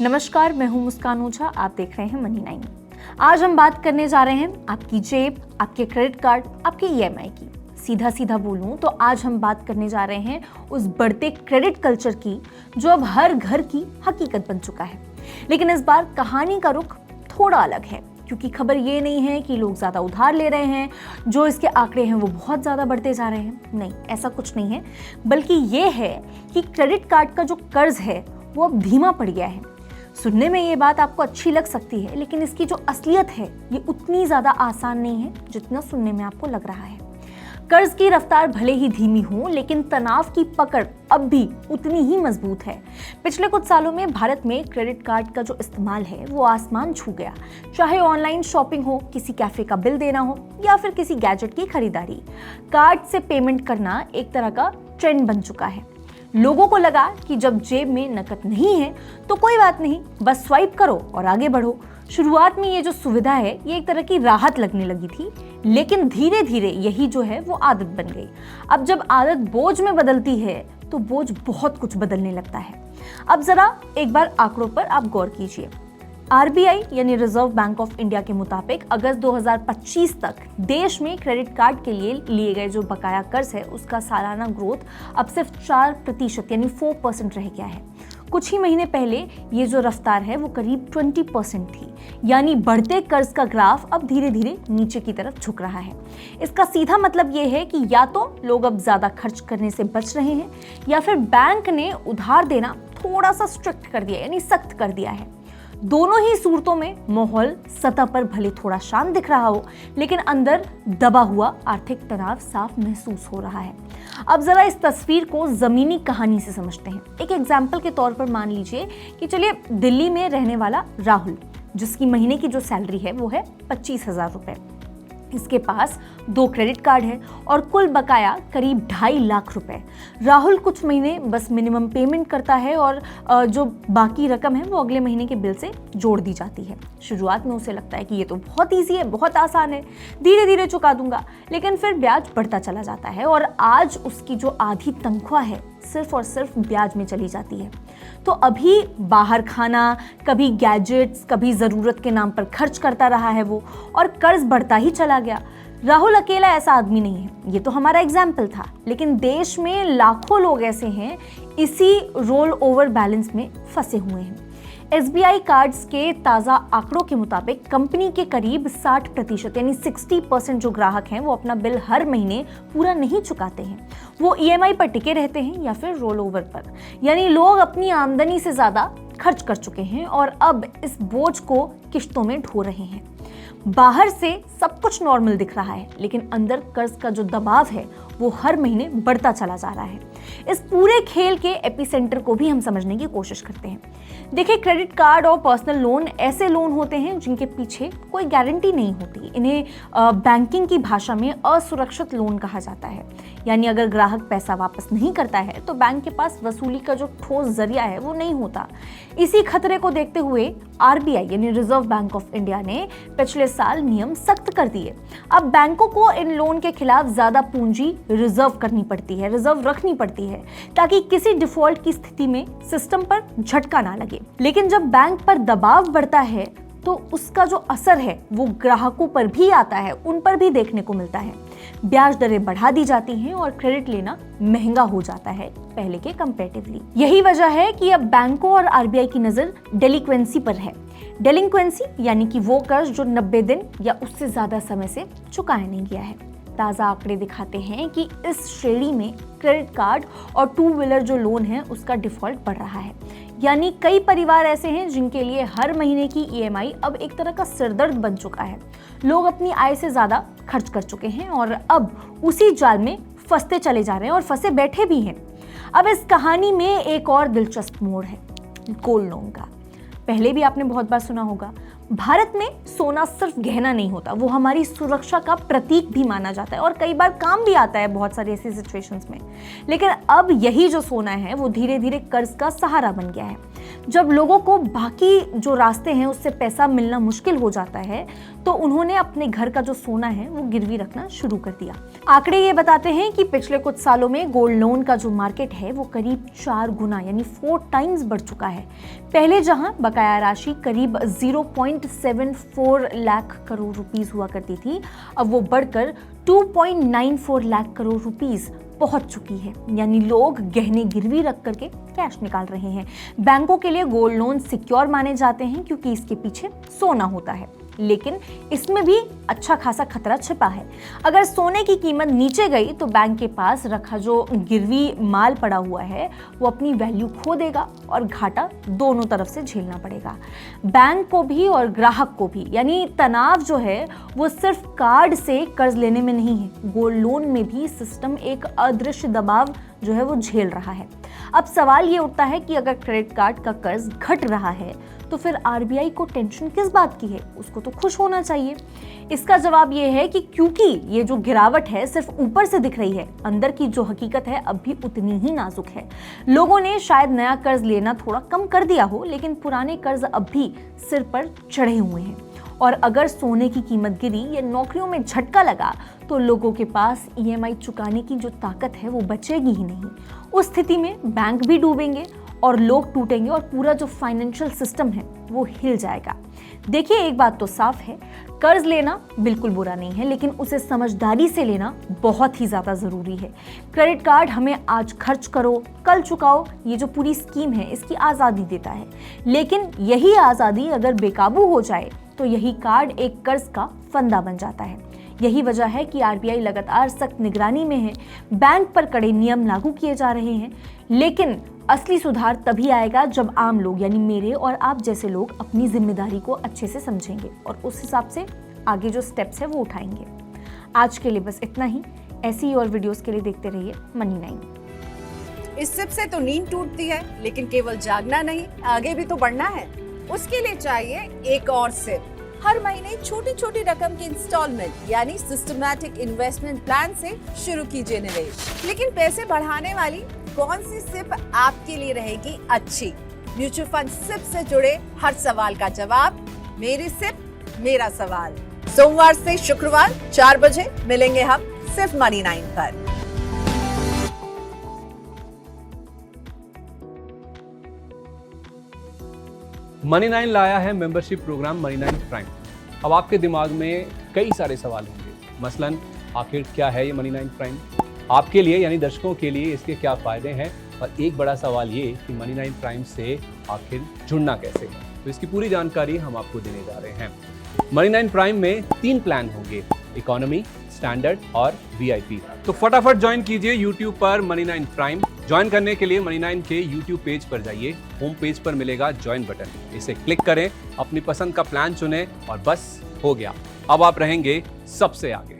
नमस्कार, मैं हूं मुस्कान ओझा। आप देख रहे हैं मनी 9। आज हम बात करने जा रहे हैं आपकी जेब, आपके क्रेडिट कार्ड, आपके ईएमआई की। सीधा सीधा बोलूं तो आज हम बात करने जा रहे हैं उस बढ़ते क्रेडिट कल्चर की जो अब हर घर की हकीकत बन चुका है। लेकिन इस बार कहानी का रुख थोड़ा अलग है, क्योंकि खबर ये नहीं है कि लोग ज़्यादा उधार ले रहे हैं, जो इसके आंकड़े हैं वो बहुत ज़्यादा बढ़ते जा रहे हैं। नहीं, ऐसा कुछ नहीं है, बल्कि ये है कि क्रेडिट कार्ड का जो कर्ज है वो अब धीमा पड़ गया है। सुनने में ये बात आपको अच्छी लग सकती है, लेकिन इसकी जो असलियत है ये उतनी ज़्यादा आसान नहीं है जितना सुनने में आपको लग रहा है। कर्ज की रफ्तार भले ही धीमी हो, लेकिन तनाव की पकड़ अब भी उतनी ही मजबूत है। पिछले कुछ सालों में भारत में क्रेडिट कार्ड का जो इस्तेमाल है वो आसमान छू गया। चाहे ऑनलाइन शॉपिंग हो, किसी कैफे का बिल देना हो या फिर किसी गैजेट की खरीदारी, कार्ड से पेमेंट करना एक तरह का ट्रेंड बन चुका है। लोगों को लगा कि जब जेब में नकद नहीं है तो कोई बात नहीं, बस स्वाइप करो और आगे बढ़ो। शुरुआत में ये जो सुविधा है ये एक तरह की राहत लगने लगी थी, लेकिन धीरे धीरे यही जो है वो आदत बन गई। अब जब आदत बोझ में बदलती है तो बोझ बहुत कुछ बदलने लगता है। अब जरा एक बार आंकड़ों पर आप गौर कीजिए। आरबीआई यानी रिजर्व बैंक ऑफ इंडिया के मुताबिक अगस्त 2025 तक देश में क्रेडिट कार्ड के लिए गए जो बकाया कर्ज है उसका सालाना ग्रोथ अब सिर्फ 4% यानी 4% रह गया है। कुछ ही महीने पहले ये जो रफ्तार है वो करीब 20% थी, यानी बढ़ते कर्ज का ग्राफ अब धीरे धीरे नीचे की तरफ झुक रहा है। इसका सीधा मतलब ये है कि या तो लोग अब ज्यादा खर्च करने से बच रहे हैं, या फिर बैंक ने उधार देना थोड़ा सा स्ट्रिक्ट कर दिया, यानी सख्त कर दिया है। दोनों ही सूरतों में माहौल सतह पर भले थोड़ा शांत दिख रहा हो, लेकिन अंदर दबा हुआ आर्थिक तनाव साफ महसूस हो रहा है। अब जरा इस तस्वीर को जमीनी कहानी से समझते हैं। एक एग्जाम्पल के तौर पर मान लीजिए कि चलिए दिल्ली में रहने वाला राहुल, जिसकी महीने की जो सैलरी है वो है 25,000 रुपए। इसके पास 2 क्रेडिट कार्ड है और कुल बकाया करीब 2.5 लाख रुपए। राहुल कुछ महीने बस मिनिमम पेमेंट करता है और जो बाकी रकम है वो अगले महीने के बिल से जोड़ दी जाती है। शुरुआत में उसे लगता है कि ये तो बहुत ईजी है, बहुत आसान है, धीरे धीरे चुका दूंगा, लेकिन फिर ब्याज बढ़ता चला जाता है और आज उसकी जो आधी तनख्वाह है सिर्फ और सिर्फ ब्याज में चली जाती है। तो अभी बाहर खाना, कभी गैजेट्स, कभी ज़रूरत के नाम पर खर्च करता रहा है वो, और कर्ज बढ़ता ही चला गया। राहुल अकेला ऐसा आदमी नहीं है, ये तो हमारा एग्जाम्पल था, लेकिन देश में लाखों लोग ऐसे हैं इसी रोल ओवर बैलेंस में फंसे हुए हैं। एसबीआई कार्ड्स के ताज़ा आंकड़ों के मुताबिक कंपनी के करीब 60% यानी 60% जो ग्राहक हैं वो अपना बिल हर महीने पूरा नहीं चुकाते हैं। वो ईएमआई पर टिके रहते हैं या फिर रोल ओवर पर, यानी लोग अपनी आमदनी से ज़्यादा खर्च कर चुके हैं और अब इस बोझ को किश्तों में ढो रहे हैं। बाहर से सब कुछ नॉर्मल दिख रहा है, लेकिन अंदर कर्ज का जो दबाव है वो हर महीने बढ़ता चला जा रहा है। इस पूरे खेल के एपिसेंटर को भी हम समझने की कोशिश करते हैं। देखिए, क्रेडिट कार्ड और पर्सनल लोन ऐसे लोन होते हैं जिनके पीछे कोई गारंटी नहीं होती। इन्हें बैंकिंग की भाषा में असुरक्षित लोन कहा जाता है, यानी अगर ग्राहक पैसा वापस नहीं करता है तो बैंक के पास वसूली का जो ठोस जरिया है वो नहीं होता। इसी खतरे को देखते हुए आरबीआई यानी रिजर्व बैंक ऑफ इंडिया ने पिछले साल नियम सख्त कर दिए। अब बैंकों को इन लोन के खिलाफ ज्यादा पूंजी रिजर्व करनी पड़ती है, रिजर्व रखनी पड़ती है, ताकि किसी डिफॉल्ट की स्थिति में सिस्टम पर झटका ना लगे। लेकिन जब बैंक पर दबाव बढ़ता है तो उसका जो असर है वो ग्राहकों पर भी आता है, उन पर भी देखने को मिलता है। ब्याज दरें बढ़ा दी जाती हैं और क्रेडिट लेना महंगा हो जाता है पहले के कंपैरेटिवली। यही वजह है कि अब बैंकों और आरबीआई की नजर डेलिक्वेंसी पर है। डेलिक्वेंसी यानी कि वो कर्ज जो 90 दिन या उससे ज्यादा समय से चुकाया नहीं गया है। ताज़ा आंकड़े दिखाते हैं कि इस श्रेणी में क्रेडिट कार्ड और 2 व्हीलर जो लोन है उसका डिफॉल्ट बढ़ रहा है। यानी कई परिवार ऐसे हैं जिनके लिए हर महीने की ईएमआई अब एक तरह का सिरदर्द बन चुका है। लोग अपनी आय से ज़्यादा खर्च कर चुके हैं और अब उसी जाल में फंसते चले जा रहे हैं और फंसे बैठे भी हैं। अब इस कहानी में एक और दिलचस्प मोड़ है गोल्ड लोन का। पहले भी आपने बहुत बार सुना होगा, भारत में सोना सिर्फ गहना नहीं होता, वो हमारी सुरक्षा का प्रतीक भी माना जाता है और कई बार काम भी आता है बहुत सारी ऐसी सिचुएशंस में। लेकिन अब यही जो सोना है वो धीरे धीरे कर्ज का सहारा बन गया है। जब लोगों को बाकी जो रास्ते हैं उससे पैसा मिलना मुश्किल हो जाता है तो उन्होंने अपने घर का जो सोना है वो गिरवी रखना शुरू कर दिया। आंकड़े ये बताते हैं कि पिछले कुछ सालों में गोल्ड लोन का जो मार्केट है वो करीब 4 गुना यानी 4 टाइम्स बढ़ चुका है। पहले जहां बकाया राशि करीब 0.74 लाख करोड़ रुपीस हुआ करती थी, अब वो बढ़कर 2.94 लाख करोड़ रुपीस पहुंच चुकी है। यानी लोग गहने गिरवी रख करके कैश निकाल रहे हैं। बैंकों के लिए गोल्ड लोन सिक्योर माने जाते हैं क्योंकि इसके पीछे सोना होता है, लेकिन इसमें भी अच्छा खासा खतरा छिपा है। अगर सोने की कीमत नीचे गई तो बैंक के पास रखा जो गिरवी माल पड़ा हुआ है वो अपनी वैल्यू खो देगा और घाटा दोनों तरफ से झेलना पड़ेगा, बैंक को भी और ग्राहक को भी। यानी तनाव जो है वो सिर्फ कार्ड से कर्ज लेने में नहीं है, गोल्ड लोन में भी सिस्टम एक अदृश्य दबाव जो है वो झेल रहा है। अब सवाल ये उठता है कि अगर क्रेडिट कार्ड का कर्ज घट रहा है तो फिर आरबीआई को टेंशन किस बात की है, उसको तो खुश होना चाहिए। इसका जवाब ये है कि क्योंकि ये जो गिरावट है सिर्फ ऊपर से दिख रही है, अंदर की जो हकीकत है अब भी उतनी ही नाजुक है। लोगों ने शायद नया कर्ज लेना थोड़ा कम कर दिया हो, लेकिन पुराने कर्ज अब भी सिर पर चढ़े हुए हैं। और अगर सोने की कीमत गिरी या नौकरियों में झटका लगा तो लोगों के पास ईएमआई चुकाने की जो ताकत है वो बचेगी ही नहीं। उस स्थिति में बैंक भी डूबेंगे और लोग टूटेंगे और पूरा जो फाइनेंशियल सिस्टम है वो हिल जाएगा। देखिए, एक बात तो साफ है, कर्ज लेना बिल्कुल बुरा नहीं है, लेकिन उसे समझदारी से लेना बहुत ही ज्यादा जरूरी है। क्रेडिट कार्ड हमें आज खर्च करो कल चुकाओ, ये जो पूरी स्कीम है इसकी आजादी देता है, लेकिन यही आजादी अगर बेकाबू हो जाए तो यही कार्ड एक कर्ज का फंदा बन जाता है। यही वजह है कि आरबीआई लगातार सख्त निगरानी में है, बैंक पर कड़े नियम लागू किए जा रहे हैं, लेकिन असली सुधार तभी आएगा जब आम लोग यानी मेरे और आप जैसे लोग अपनी जिम्मेदारी को अच्छे से समझेंगे और उस हिसाब से आगे जो स्टेप्स है वो उठाएंगे। आज के लिए बस इतना ही। ऐसी ही और वीडियोस के लिए देखते रहिए मनी9। इस सिप से तो नींद टूटती है, लेकिन केवल जागना नहीं, आगे भी तो बढ़ना है। उसके लिए चाहिए एक और सिप। हर महीने छोटी छोटी रकम की इंस्टॉलमेंट यानी सिस्टमैटिक इन्वेस्टमेंट प्लान से शुरू कीजिए निवेश। लेकिन पैसे बढ़ाने वाली कौन सी सिप आपके लिए रहेगी अच्छी? म्यूचुअल फंड सिप से जुड़े हर सवाल का जवाब मेरी सिप मेरा सवाल। सोमवार से शुक्रवार 4 बजे मिलेंगे हम सिर्फ मनी9 पर। मनी9 लाया है मेंबरशिप प्रोग्राम मनी9 प्राइम। अब आपके दिमाग में कई सारे सवाल होंगे, मसलन आखिर क्या है ये मनी9 प्राइम, आपके लिए यानी दर्शकों के लिए इसके क्या फायदे हैं, और एक बड़ा सवाल ये कि मनी9 प्राइम से आखिर जुड़ना कैसे है। तो इसकी पूरी जानकारी हम आपको देने जा रहे हैं। मनी9 प्राइम में 3 प्लान होंगे, इकोनॉमी, स्टैंडर्ड और वीआईपी। तो फटाफट ज्वाइन कीजिए यूट्यूब पर मनी9 प्राइम। ज्वाइन करने के लिए मनी9 के यूट्यूब पेज पर जाइए, होम पेज पर मिलेगा ज्वाइन बटन, इसे क्लिक करें, अपनी पसंद का प्लान चुनें और बस हो गया, अब आप रहेंगे सबसे आगे।